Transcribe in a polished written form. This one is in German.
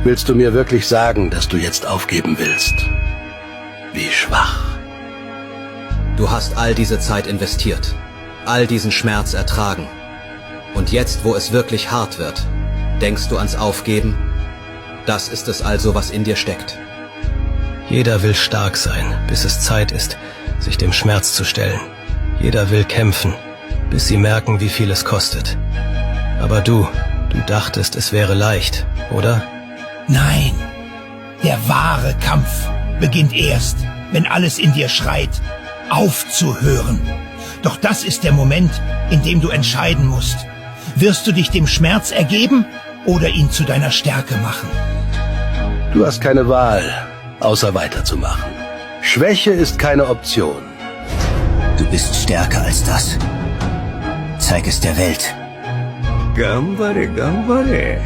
Willst du mir wirklich sagen, dass du jetzt aufgeben willst? Wie schwach. Du hast all diese Zeit investiert, all diesen Schmerz ertragen. Und jetzt, wo es wirklich hart wird, denkst du ans Aufgeben? Das ist es also, was in dir steckt. Jeder will stark sein, bis es Zeit ist, sich dem Schmerz zu stellen. Jeder will kämpfen, bis sie merken, wie viel es kostet. Aber du dachtest, es wäre leicht, oder? Nein, der wahre Kampf beginnt erst, wenn alles in dir schreit, aufzuhören. Doch das ist der Moment, in dem du entscheiden musst. Wirst du dich dem Schmerz ergeben oder ihn zu deiner Stärke machen? Du hast keine Wahl, außer weiterzumachen. Schwäche ist keine Option. Du bist stärker als das. Zeig es der Welt. Gambare, gambare.